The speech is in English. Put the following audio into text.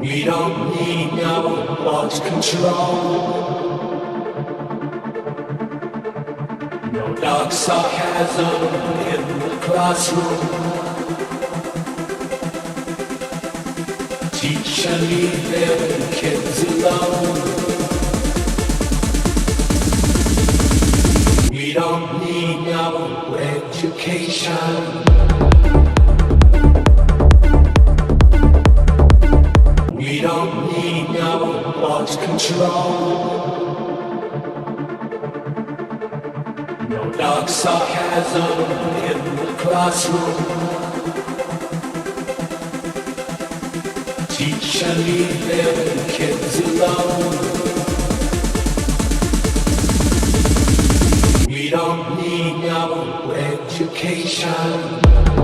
We don't need no launch control. No dark sarcasm in the classroom. Teacher, leave them kids alone. We don't need no education. We don't need no launch control. No dark sarcasm in the classroom. Teacher, leave them kids alone. We don't need no education.